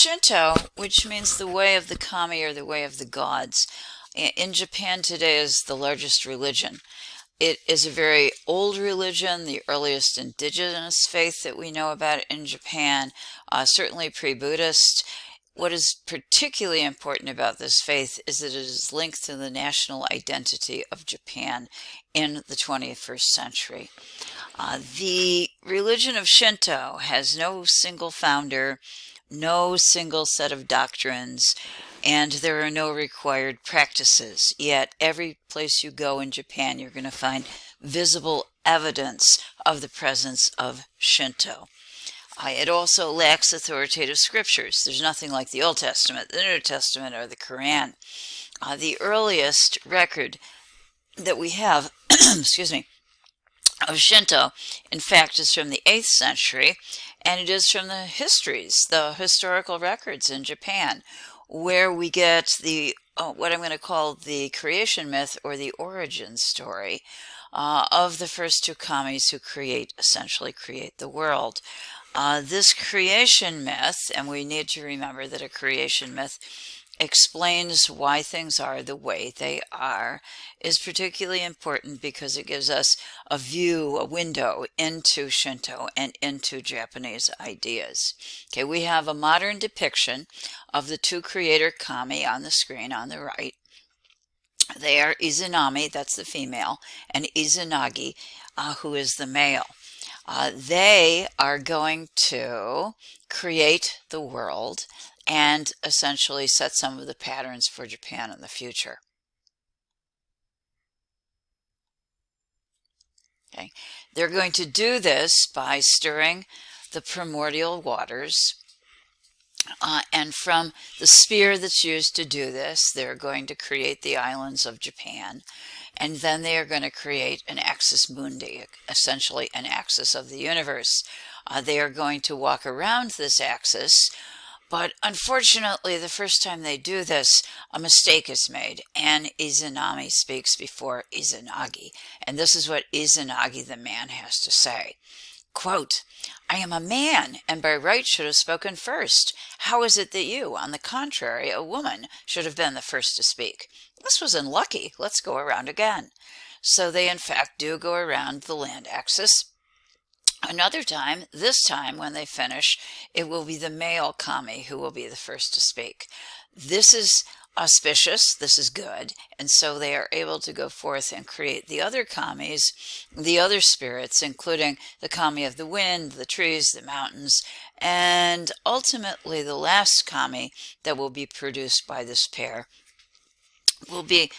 Shinto, which means the way of the kami or the way of the gods, in Japan today is the largest religion. It is a very old religion, the earliest indigenous faith that we know about in Japan, certainly pre-Buddhist. What is particularly important about this faith is that it is linked to the national identity of Japan in the 21st century. The religion of Shinto has no single founder, no single set of doctrines, and there are no required practices. Yet every place you go in Japan, you're going to find visible evidence of the presence of Shinto. It also lacks authoritative scriptures. There's nothing like the Old Testament, the New Testament, or the Quran. The earliest record that we have, excuse me, of Shinto, in fact, is from the 8th century, and it is from the historical records in Japan, where we get the what I'm going to call the creation myth or the origin story of the first two kamis who essentially create the world. This creation myth, and we need to remember that a creation myth explains why things are the way they are, is particularly important because it gives us a view, a window into Shinto and into Japanese ideas. Okay, we have a modern depiction of the two creator kami on the screen on the right. They are Izanami, that's the female, and Izanagi, who is the male. They are going to create the world and essentially set some of the patterns for Japan in the future. Okay. They're going to do this by stirring the primordial waters. And from the spear that's used to do this, they're going to create the islands of Japan. And then they are going to create an axis mundi, essentially an axis of the universe. They are going to walk around this axis, but unfortunately, the first time they do this, a mistake is made, and Izanami speaks before Izanagi. And this is what Izanagi, the man, has to say. Quote, "I am a man, and by right should have spoken first. How is it that you, on the contrary, a woman, should have been the first to speak? This was unlucky. Let's go around again." So they, in fact, do go around the land axis. Another time, this time when they finish, it will be the male kami who will be the first to speak. This is auspicious, this is good, and so they are able to go forth and create the other kamis, the other spirits, including the kami of the wind, the trees, the mountains, and ultimately the last kami that will be produced by this pair will be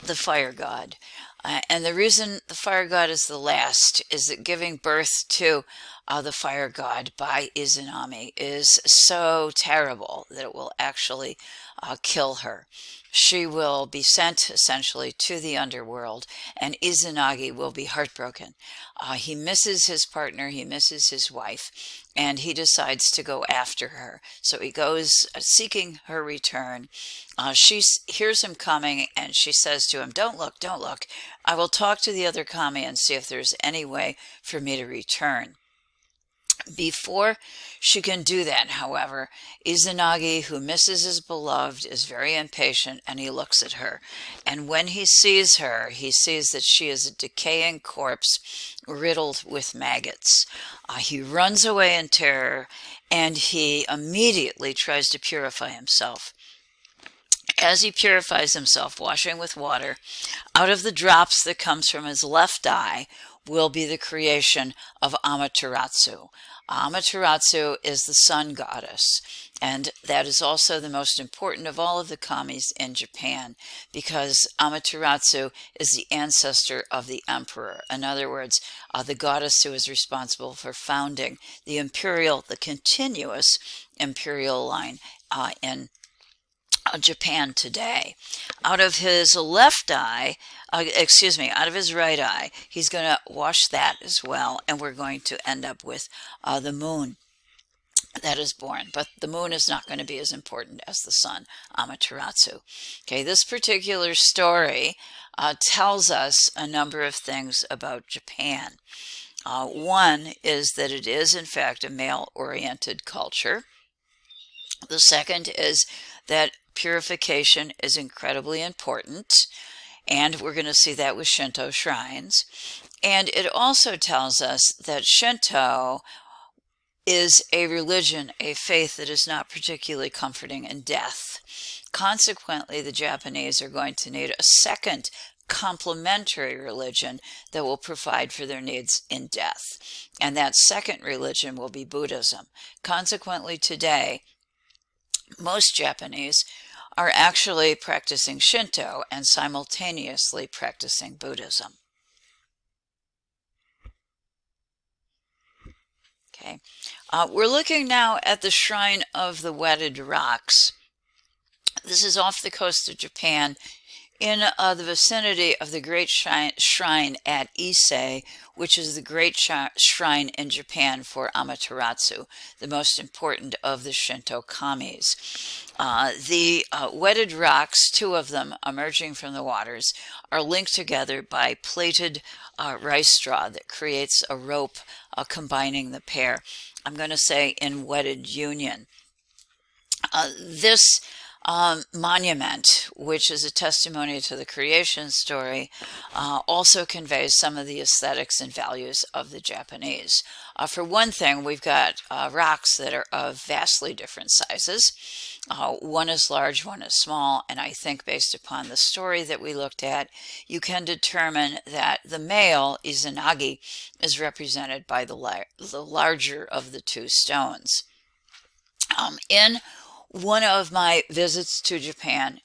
the fire god. And the reason the fire god is the last is that giving birth to the fire god by Izanami is so terrible that it will actually kill her. She will be sent essentially to the underworld, and Izanagi will be heartbroken. He misses his partner, he misses his wife, and he decides to go after her. So he goes seeking her return. She hears him coming, and she says to him, "Don't look, don't look. I will talk to the other kami and see if there's any way for me to return." Before she can do that, however, Izanagi, who misses his beloved, is very impatient, and he looks at her. And when he sees her, he sees that she is a decaying corpse riddled with maggots. He runs away in terror, and he immediately tries to purify himself. As he purifies himself, washing with water, out of the drops that comes from his left eye will be the creation of Amaterasu. Amaterasu is the sun goddess, and that is also the most important of all of the kamis in Japan, because Amaterasu is the ancestor of the emperor. In other words, the goddess who is responsible for founding the continuous imperial line in Japan today. Out of his left eye, out of his right eye, he's going to wash that as well, and we're going to end up with the moon that is born. But the moon is not going to be as important as the sun, Amaterasu. Okay, this particular story tells us a number of things about Japan. One is that it is, in fact, a male-oriented culture. The second is that purification is incredibly important, and we're going to see that with Shinto shrines. And it also tells us that Shinto is a religion, a faith that is not particularly comforting in death. Consequently, the Japanese are going to need a second complementary religion that will provide for their needs in death. And that second religion will be Buddhism. Consequently, today, most Japanese are actually practicing Shinto and simultaneously practicing Buddhism. Okay, we're looking now at the Shrine of the Wedded Rocks. This is off the coast of Japan in the vicinity of the great shrine at Ise, which is the great shrine in Japan for Amaterasu, the most important of the Shinto kamis. The wedded rocks, two of them emerging from the waters, are linked together by plaited rice straw that creates a rope combining the pair. I'm going to say in wedded union. This monument, which is a testimony to the creation story, also conveys some of the aesthetics and values of the Japanese. For one thing, we've got rocks that are of vastly different sizes. One is large, one is small, and I think based upon the story that we looked at, you can determine that the male, Izanagi, is represented by the larger of the two stones. In one of my visits to Japan,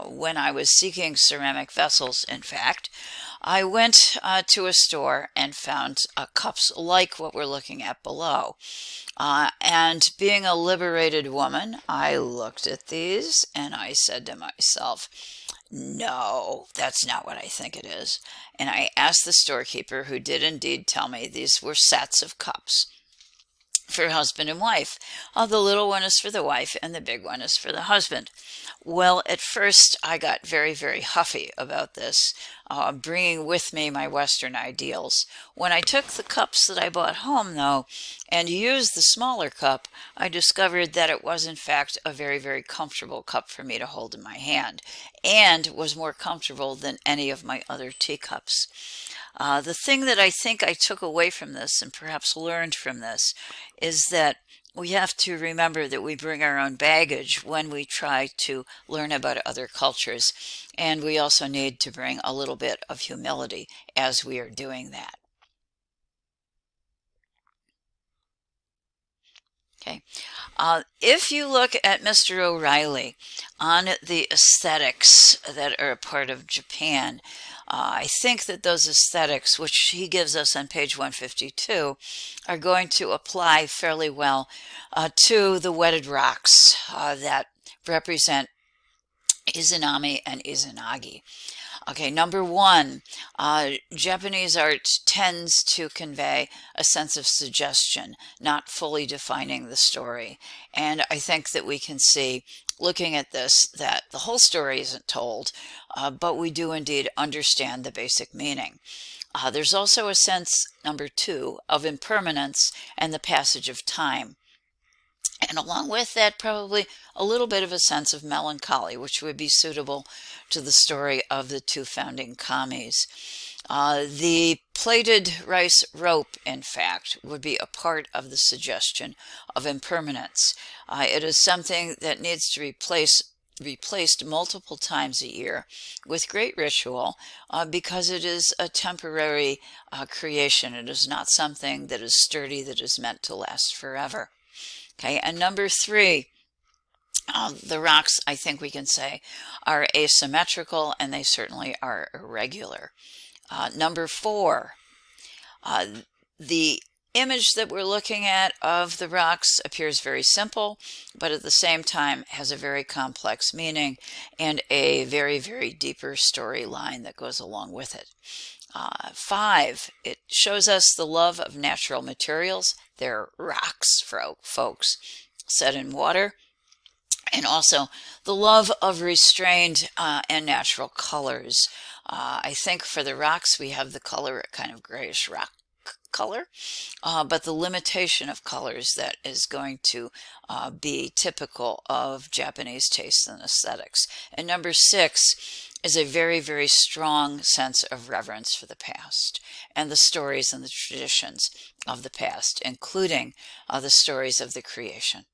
when I was seeking ceramic vessels, in fact, I went to a store and found cups like what we're looking at below. And being a liberated woman, I looked at these and I said to myself, no, that's not what I think it is. And I asked the storekeeper, who did indeed tell me these were sets of cups for husband and wife. The little one is for the wife and the big one is for the husband. Well, at first I got very, very huffy about this, bringing with me my Western ideals. When I took the cups that I bought home, though, and used the smaller cup, I discovered that it was in fact a very, very comfortable cup for me to hold in my hand, and was more comfortable than any of my other teacups. The thing that I think I took away from this, and perhaps learned from this, is that we have to remember that we bring our own baggage when we try to learn about other cultures, and we also need to bring a little bit of humility as we are doing that. Okay. If you look at Mr. O'Reilly on the aesthetics that are a part of Japan, I think that those aesthetics, which he gives us on page 152, are going to apply fairly well to the wedded rocks that represent Izanami and Izanagi. Okay, number one, Japanese art tends to convey a sense of suggestion, not fully defining the story. And I think that we can see, looking at this, that the whole story isn't told, but we do indeed understand the basic meaning. There's also a sense, number two, of impermanence and the passage of time. And along with that, probably a little bit of a sense of melancholy, which would be suitable to the story of the two founding kamis. The plaited rice rope, in fact, would be a part of the suggestion of impermanence. It is something that needs to replaced multiple times a year with great ritual because it is a temporary creation. It is not something that is sturdy, that is meant to last forever. Okay, and number three, the rocks, I think we can say, are asymmetrical, and they certainly are irregular. Number four, the image that we're looking at of the rocks appears very simple, but at the same time has a very complex meaning and a very, very deeper storyline that goes along with it. Five, it shows us the love of natural materials. They're rocks, folks, set in water. And also the love of restrained and natural colors. I think for the rocks, we have the color kind of grayish rock color, but the limitation of colors that is going to be typical of Japanese taste and aesthetics. And number 6 is a very, very strong sense of reverence for the past and the stories and the traditions of the past, including the stories of the creation.